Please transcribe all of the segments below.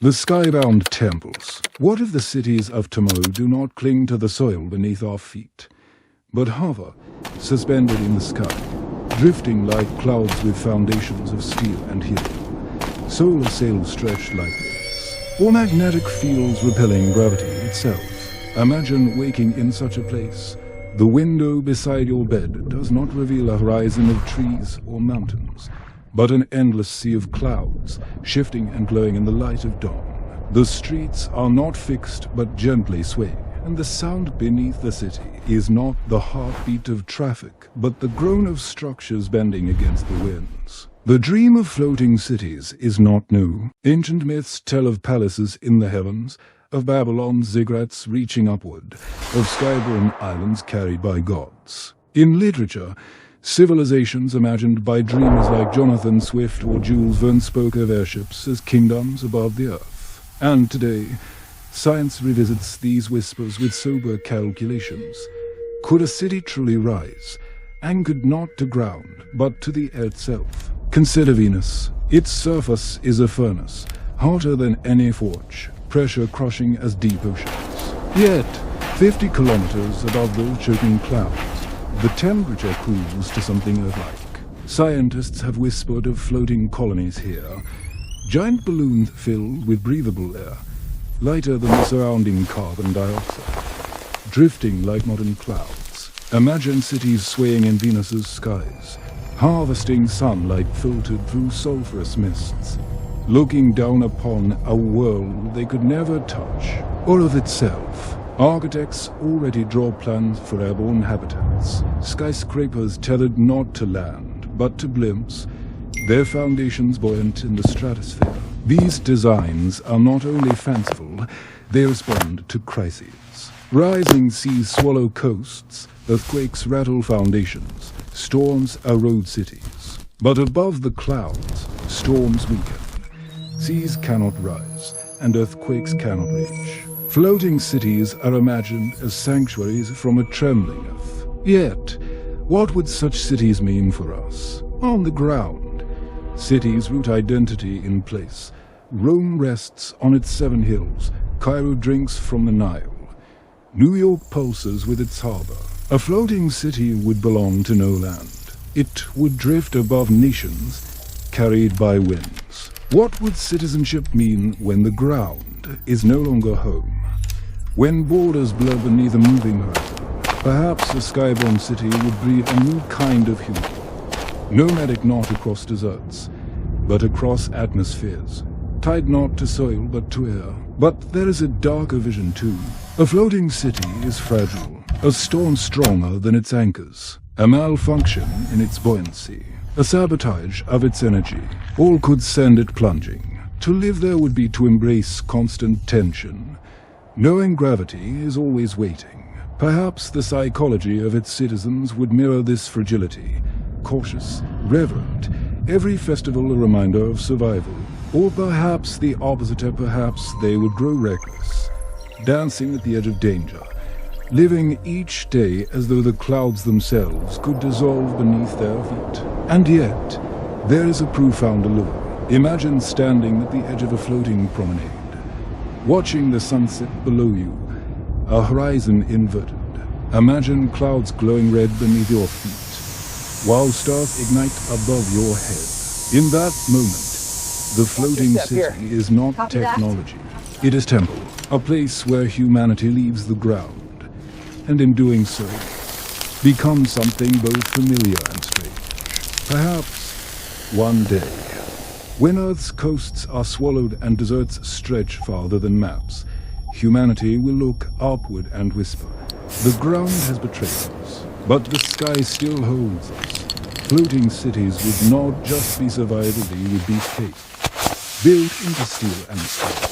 The Skybound Temples. What if the cities of tomorrow do not cling to the soil beneath our feet, but hover, suspended in the sky, drifting like clouds with foundations of steel and helium, solar sails stretched like legs, or magnetic fields repelling gravity itself? Imagine waking in such a place. The window beside your bed does not reveal a horizon of trees or mountains, but an endless sea of clouds, shifting and glowing in the light of dawn. The streets are not fixed but gently swaying, and the sound beneath the city is not the heartbeat of traffic, but the groan of structures bending against the winds. The dream of floating cities is not new. Ancient myths tell of palaces in the heavens, of Babylon's ziggurats reaching upward, of skyborne islands carried by gods. In literature, civilizations imagined by dreamers like Jonathan Swift or Jules Verne spoke of airships as kingdoms above the earth. And today, science revisits these whispers with sober calculations. Could a city truly rise, anchored not to ground, but to the air itself? Consider Venus. Its surface is a furnace, hotter than any forge, pressure crushing as deep oceans. Yet, 50 kilometers above those choking clouds, the temperature cools to something Earth-like. Scientists have whispered of floating colonies here, giant balloons filled with breathable air, lighter than the surrounding carbon dioxide, drifting like modern clouds. Imagine cities swaying in Venus's skies, harvesting sunlight filtered through sulfurous mists, looking down upon a world they could never touch. All of itself. Architects already draw plans for airborne habitats, skyscrapers tethered not to land, but to blimps, their foundations buoyant in the stratosphere. These designs are not only fanciful, they respond to crises. Rising seas swallow coasts, earthquakes rattle foundations, storms erode cities. But above the clouds, storms weaken. Seas cannot rise, and earthquakes cannot reach. Floating cities are imagined as sanctuaries from a trembling earth. Yet, what would such cities mean for us? On the ground, cities root identity in place. Rome rests on its 7 hills. Cairo drinks from the Nile. New York pulses with its harbor. A floating city would belong to no land. It would drift above nations, carried by winds. What would citizenship mean when the ground is no longer home? When borders blur beneath a moving horizon, perhaps a skyborne city would breed a new kind of human. Nomadic not across deserts, but across atmospheres. Tied not to soil, but to air. But there is a darker vision too. A floating city is fragile, a storm stronger than its anchors, a malfunction in its buoyancy, a sabotage of its energy. All could send it plunging. To live there would be to embrace constant tension, knowing gravity is always waiting. Perhaps the psychology of its citizens would mirror this fragility. Cautious, reverent, every festival a reminder of survival. Or perhaps the opposite, perhaps they would grow reckless, dancing at the edge of danger, living each day as though the clouds themselves could dissolve beneath their feet. And yet, there is a profound allure. Imagine standing at the edge of a floating promenade, watching the sunset below you, a horizon inverted. Imagine clouds glowing red beneath your feet, while stars ignite above your head. In that moment, the floating city is not technology. It is temple, a place where humanity leaves the ground, and in doing so, becomes something both familiar and strange. Perhaps one day, when Earth's coasts are swallowed and deserts stretch farther than maps, humanity will look upward and whisper, "The ground has betrayed us, but the sky still holds us." Floating cities would not just be survival, they would be faith, built into steel and stone.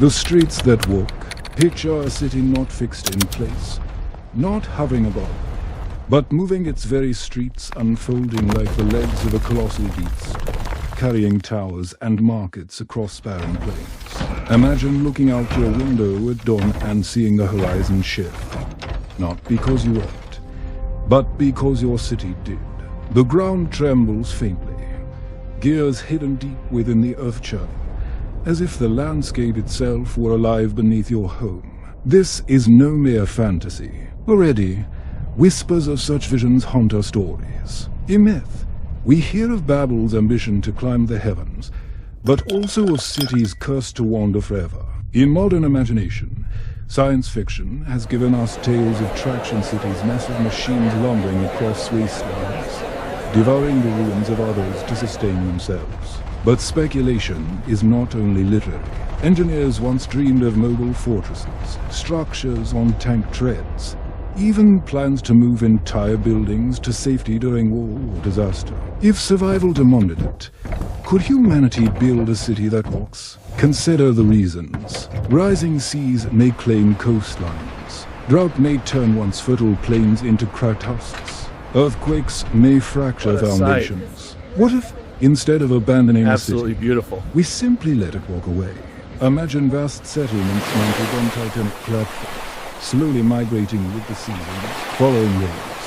The streets that walk. Picture a city not fixed in place, not hovering above, but moving its very streets, unfolding like the legs of a colossal beast, carrying towers and markets across barren plains. Imagine looking out your window at dawn and seeing the horizon shift. Not because you walked, but because your city did. The ground trembles faintly, gears hidden deep within the earth churning, as if the landscape itself were alive beneath your home. This is no mere fantasy. Already, whispers of such visions haunt our stories. In myth, we hear of Babel's ambition to climb the heavens, but also of cities cursed to wander forever. In modern imagination, science fiction has given us tales of traction cities, massive machines lumbering across wastelands, devouring the ruins of others to sustain themselves. But speculation is not only literary. Engineers once dreamed of mobile fortresses, structures on tank treads, even plans to move entire buildings to safety during war or disaster. If survival demanded it, could humanity build a city that walks? Consider the reasons. Rising seas may claim coastlines. Drought may turn once fertile plains into cracked husks. Earthquakes may fracture foundations. What if, instead of abandoning a city, absolutely beautiful, we simply let it walk away? Imagine vast settlements mounted on titanic platforms, slowly migrating with the seasons, following waves,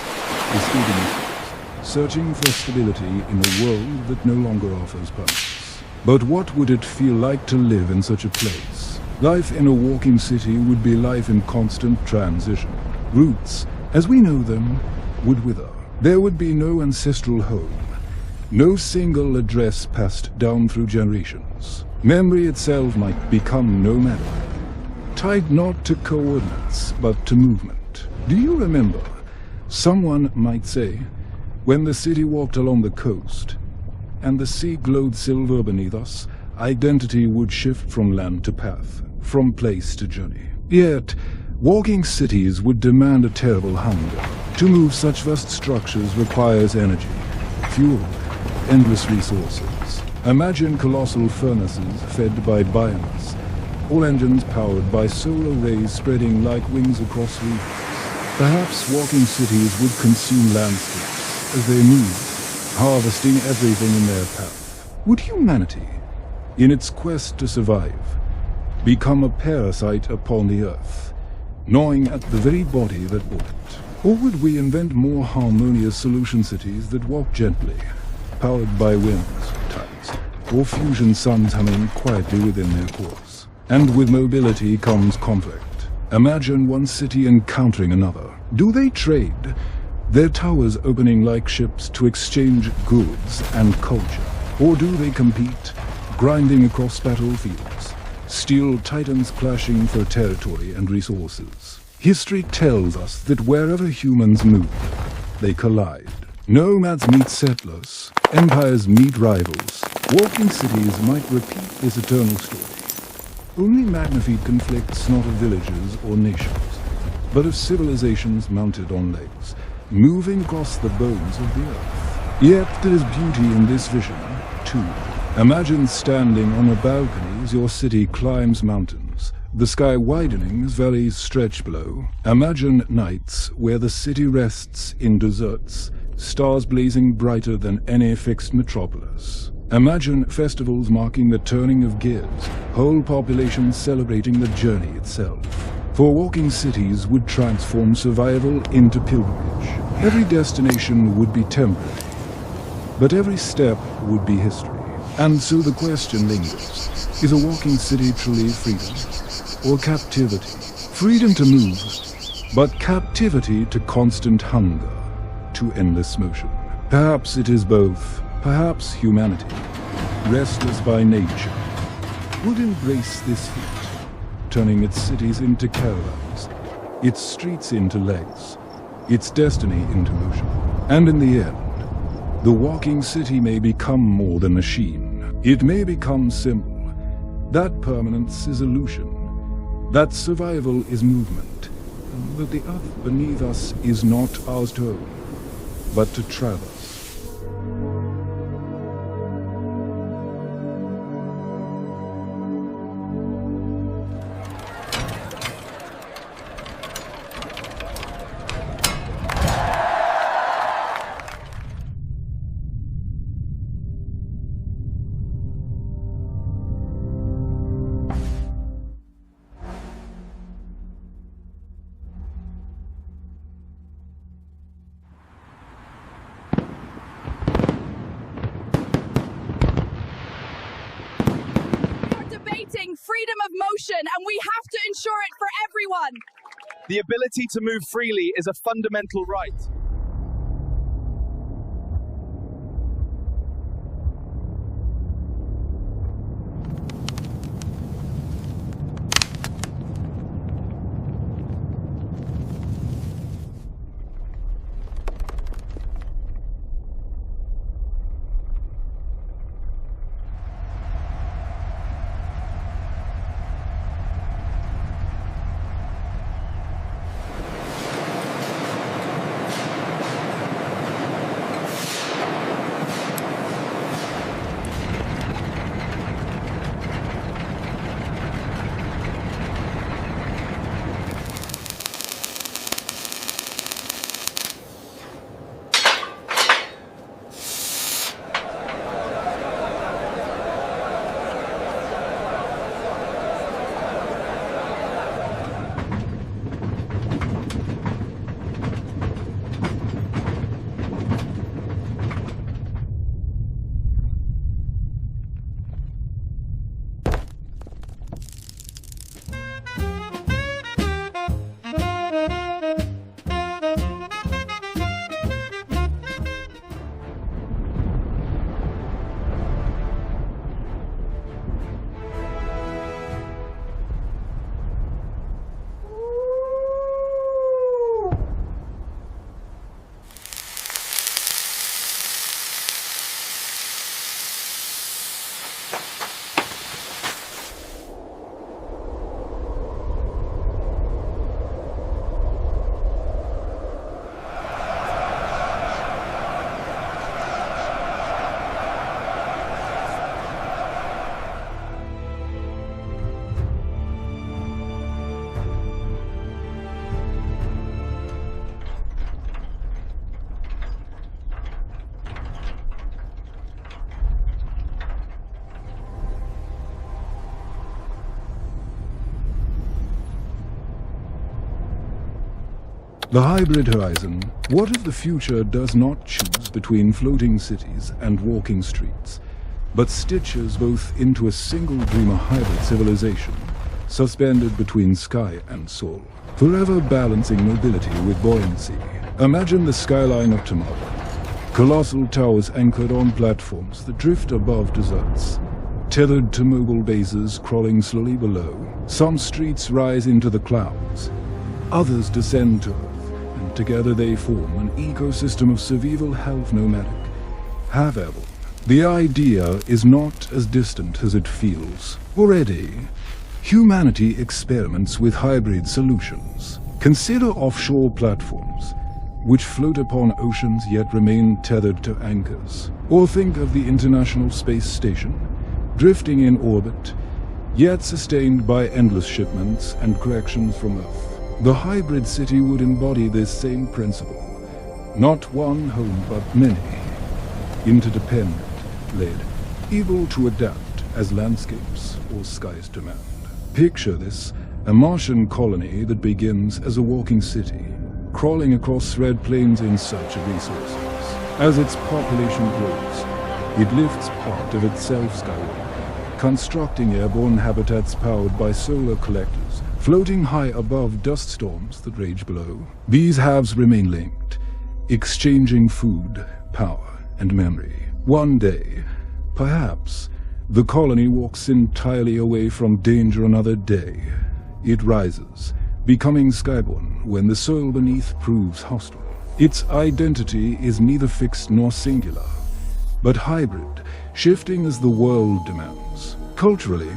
escaping seas, searching for stability in a world that no longer offers promise. But what would it feel like to live in such a place? Life in a walking city would be life in constant transition. Roots, as we know them, would wither. There would be no ancestral home, no single address passed down through generations. Memory itself might become nomadic, tied not to coordinates, but to movement. Do you remember? Someone might say, when the city walked along the coast, and the sea glowed silver beneath us, identity would shift from land to path, from place to journey. Yet, walking cities would demand a terrible hunger. To move such vast structures requires energy, fuel, endless resources. Imagine colossal furnaces fed by biomass, all engines powered by solar rays spreading like wings across regions. Perhaps walking cities would consume landscapes as they moved, harvesting everything in their path. Would humanity, in its quest to survive, become a parasite upon the earth, gnawing at the very body that walked? Or would we invent more harmonious solution cities that walk gently, powered by winds, tides, or fusion suns humming quietly within their cores? And with mobility comes conflict. Imagine one city encountering another. Do they trade, their towers opening like ships to exchange goods and culture? Or do they compete, grinding across battlefields, steel titans clashing for territory and resources? History tells us that wherever humans move, they collide. Nomads meet settlers, empires meet rivals. Walking cities might repeat this eternal story. Only magnified conflicts not of villages or nations, but of civilizations mounted on legs, moving across the bones of the earth. Yet there is beauty in this vision, too. Imagine standing on a balcony as your city climbs mountains, the sky widening as valleys stretch below. Imagine nights where the city rests in deserts, stars blazing brighter than any fixed metropolis. Imagine festivals marking the turning of gears, whole populations celebrating the journey itself. For walking cities would transform survival into pilgrimage. Every destination would be temporary, but every step would be history. And so the question lingers, is a walking city truly freedom or captivity? Freedom to move, but captivity to constant hunger, to endless motion. Perhaps it is both. Perhaps humanity, restless by nature, would embrace this heat, turning its cities into caravans, its streets into legs, its destiny into motion. And in the end, the walking city may become more than machine. It may become symbol. That permanence is illusion. That survival is movement. That the earth beneath us is not ours to own, but to traverse. freedom of motion, and we have to ensure it for everyone. The ability to move freely is a fundamental right. The hybrid horizon. What if the future does not choose between floating cities and walking streets, but stitches both into a single dreamer hybrid civilization, suspended between sky and soul, forever balancing mobility with buoyancy? Imagine the skyline of tomorrow. Colossal towers anchored on platforms that drift above deserts, tethered to mobile bases crawling slowly below. Some streets rise into the clouds, others descend to Earth, and together they form an ecosystem of survival health nomadic. However, the idea is not as distant as it feels. Already, humanity experiments with hybrid solutions. Consider offshore platforms, which float upon oceans yet remain tethered to anchors. Or think of the International Space Station, drifting in orbit, yet sustained by endless shipments and corrections from Earth. The hybrid city would embody this same principle. Not one home, but many. Interdependent, led, able to adapt as landscapes or skies demand. Picture this, a Martian colony that begins as a walking city, crawling across red plains in search of resources. As its population grows, it lifts part of itself skyward, constructing airborne habitats powered by solar collectors, floating high above dust storms that rage below. These halves remain linked, exchanging food, power, and memory. One day, perhaps, the colony walks entirely away from danger. Another day, it rises, becoming skyborne when the soil beneath proves hostile. Its identity is neither fixed nor singular, but hybrid, shifting as the world demands. Culturally,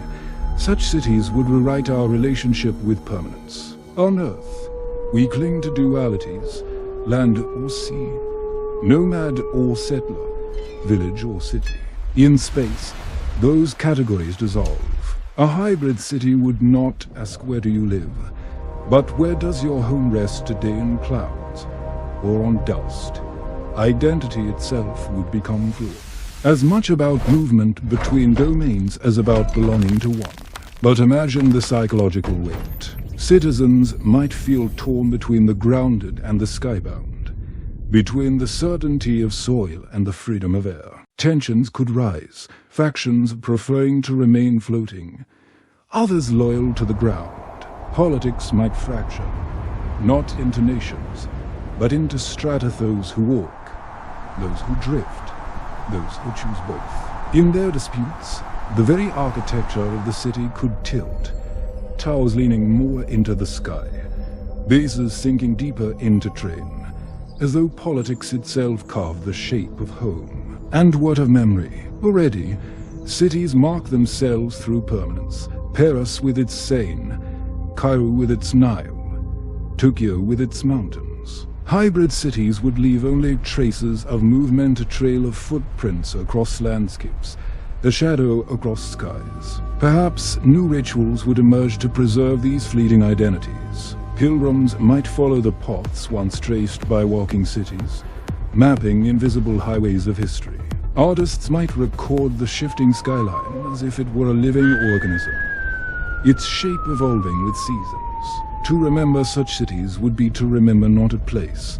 such cities would rewrite our relationship with permanence. On Earth, we cling to dualities, land or sea, nomad or settler, village or city. In space, those categories dissolve. A hybrid city would not ask where do you live, but where does your home rest today, in clouds or on dust? Identity itself would become fluid, as much about movement between domains as about belonging to one. But imagine the psychological weight. Citizens might feel torn between the grounded and the skybound, between the certainty of soil and the freedom of air. Tensions could rise, factions preferring to remain floating, others loyal to the ground. Politics might fracture, not into nations, but into strata, those who walk, those who drift, those who choose both. In their disputes, the very architecture of the city could tilt, towers leaning more into the sky, bases sinking deeper into terrain, as though politics itself carved the shape of home. And what of memory? Already, cities mark themselves through permanence. Paris with its Seine, Cairo with its Nile, Tokyo with its mountains. Hybrid cities would leave only traces of movement, a trail of footprints across landscapes, a shadow across skies. Perhaps new rituals would emerge to preserve these fleeting identities. Pilgrims might follow the paths once traced by walking cities, mapping invisible highways of history. Artists might record the shifting skyline as if it were a living organism, its shape evolving with seasons. To remember such cities would be to remember not a place,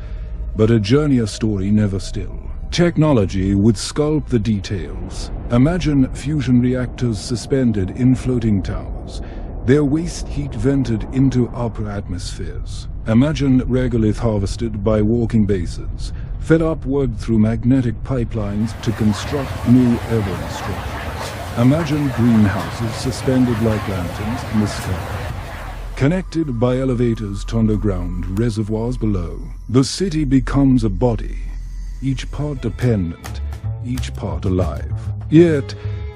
but a journey, a story never still. Technology would sculpt the details. Imagine fusion reactors suspended in floating towers, their waste heat vented into upper atmospheres. Imagine regolith harvested by walking bases, fed upward through magnetic pipelines to construct new airborne structures. Imagine greenhouses suspended like lanterns in the sky, connected by elevators to underground reservoirs below. The city becomes a body, each part dependent, each part alive. Yet,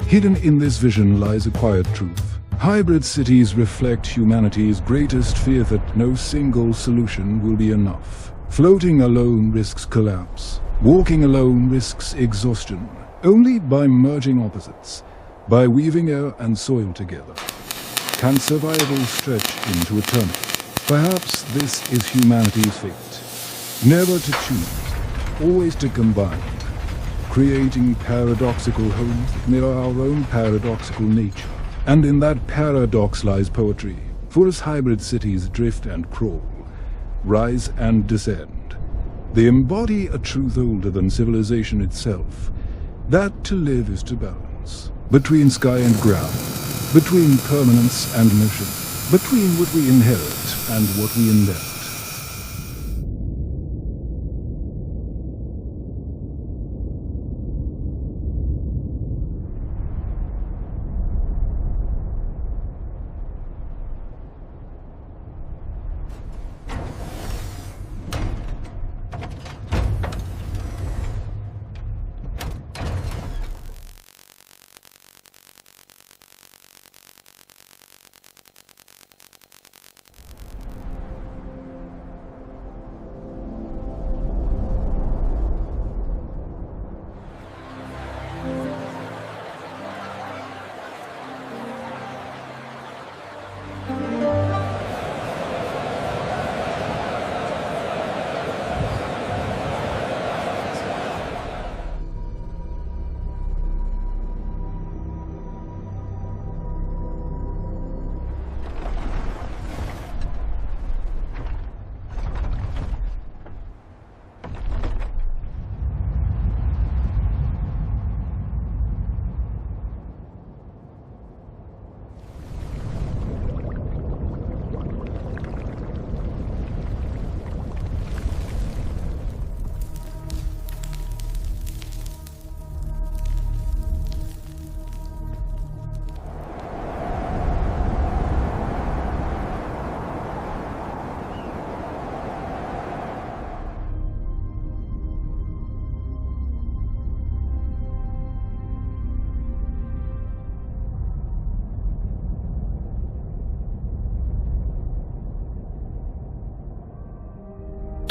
hidden in this vision lies a quiet truth. Hybrid cities reflect humanity's greatest fear that no single solution will be enough. Floating alone risks collapse. Walking alone risks exhaustion. Only by merging opposites, by weaving air and soil together, can survival stretch into eternity. Perhaps this is humanity's fate. Never to choose, always to combine, creating paradoxical homes that mirror our own paradoxical nature. And in that paradox lies poetry. For as hybrid cities drift and crawl, rise and descend, they embody a truth older than civilization itself, that to live is to balance, between sky and ground, between permanence and motion, between what we inherit and what we invent.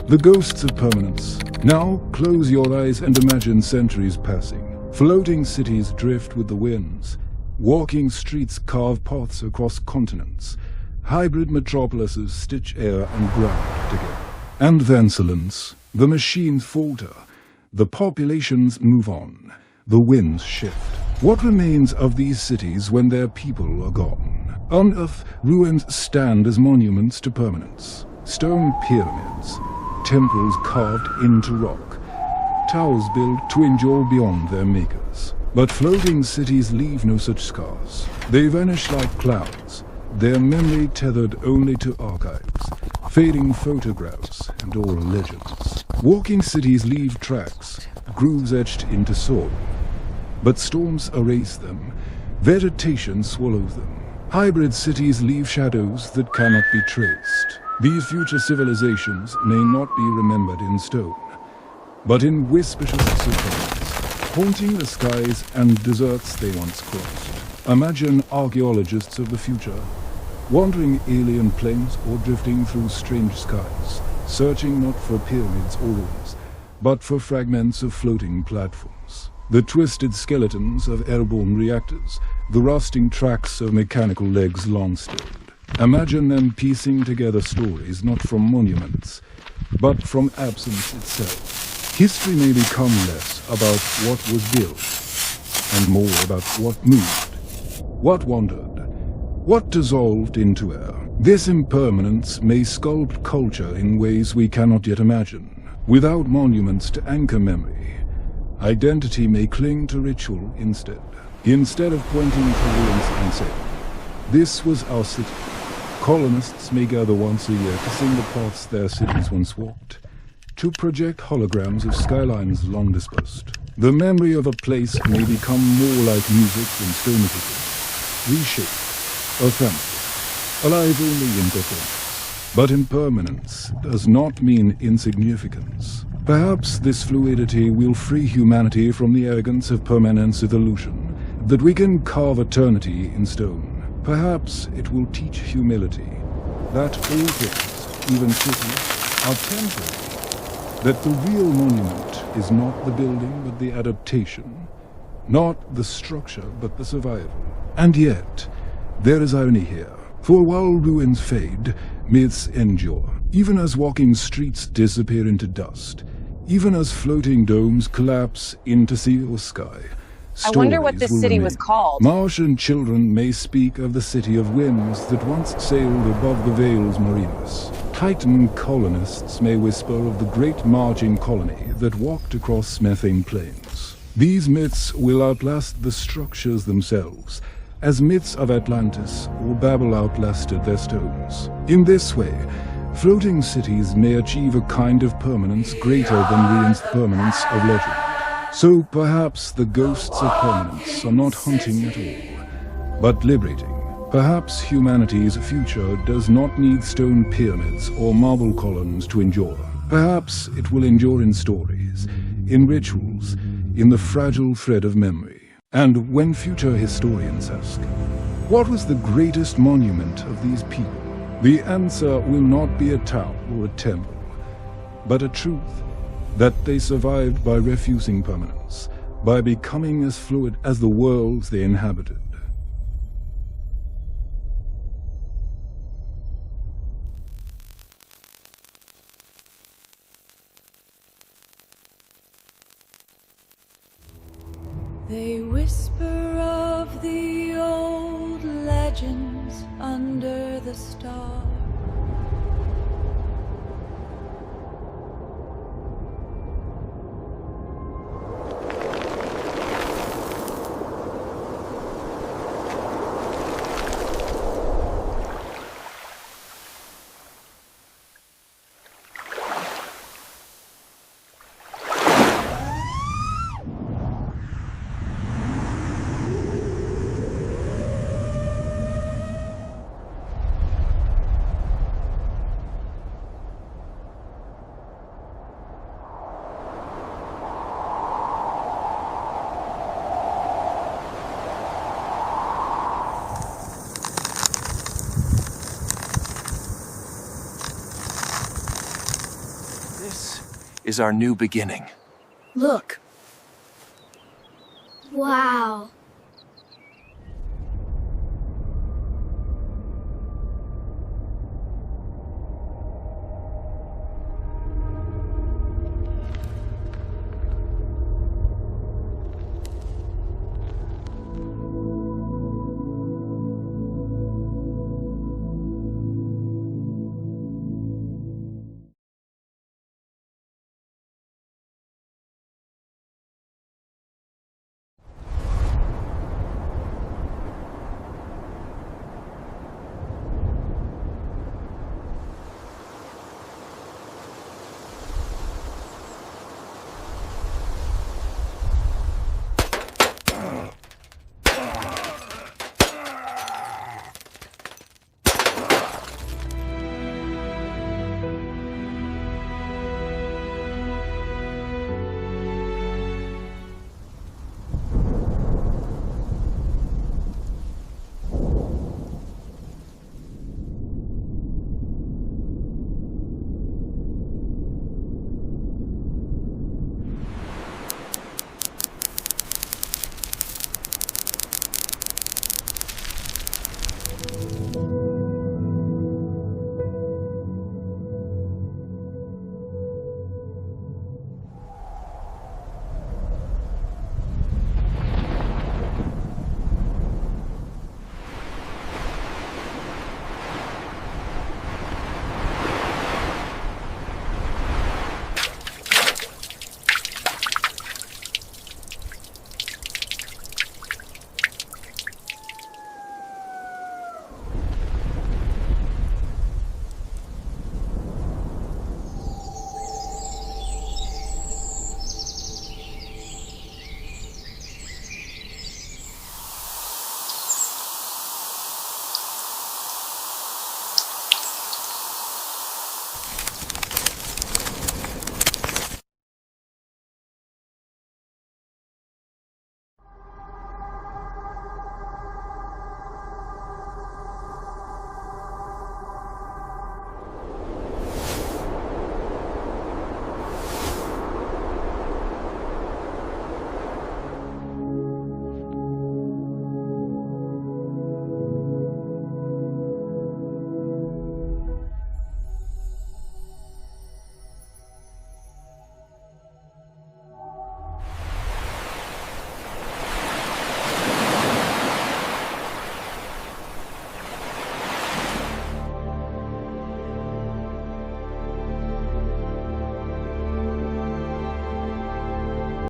The Ghosts of Permanence. Now close your eyes and imagine centuries passing. Floating cities drift with the winds. Walking streets carve paths across continents. Hybrid metropolises stitch air and ground together. And then silence. The machines falter. The populations move on. The winds shift. What remains of these cities when their people are gone? On Earth, ruins stand as monuments to permanence. Stone pyramids, temples carved into rock, towers built to endure beyond their makers. But floating cities leave no such scars. They vanish like clouds, their memory tethered only to archives, fading photographs and oral legends. Walking cities leave tracks, grooves etched into soil. But storms erase them, vegetation swallows them. Hybrid cities leave shadows that cannot be traced. These future civilizations may not be remembered in stone, but in whispers of surprise, haunting the skies and deserts they once crossed. Imagine archaeologists of the future, wandering alien plains or drifting through strange skies, searching not for pyramids or ruins, but for fragments of floating platforms. The twisted skeletons of airborne reactors, the rusting tracks of mechanical legs long stilled. Imagine them piecing together stories not from monuments, but from absence itself. History may become less about what was built, and more about what moved, what wandered, what dissolved into air. This impermanence may sculpt culture in ways we cannot yet imagine. Without monuments to anchor memory, identity may cling to ritual instead. Instead of pointing to ruins and saying, "This was our city," colonists may gather once a year to sing the paths their cities once walked, to project holograms of skylines long dispersed. The memory of a place may become more like music than stone figures, reshaped, ephemeral, alive only in performance. But impermanence does not mean insignificance. Perhaps this fluidity will free humanity from the arrogance of permanence illusion, that we can carve eternity in stone. Perhaps it will teach humility, that all things, even cities, are temporary, that the real monument is not the building but the adaptation, not the structure but the survival. And yet, there is irony here, for while ruins fade, myths endure, even as walking streets disappear into dust, even as floating domes collapse into sea or sky. I wonder what this city was called. Martian children may speak of the city of winds that once sailed above the Vales Marinas. Titan colonists may whisper of the great marching colony that walked across methane plains. These myths will outlast the structures themselves, as myths of Atlantis or Babel outlasted their stones. In this way, floating cities may achieve a kind of permanence greater than ruins' permanence of legend. So perhaps the ghosts of permanence are not hunting at all, but liberating. Perhaps humanity's future does not need stone pyramids or marble columns to endure. Perhaps it will endure in stories, in rituals, in the fragile thread of memory. And when future historians ask, what was the greatest monument of these people? The answer will not be a town or a temple, but a truth that they survived by refusing permanence, by becoming as fluid as the worlds they inhabited. They whisper of the old legends under the stars. This is our new beginning. Look. Wow.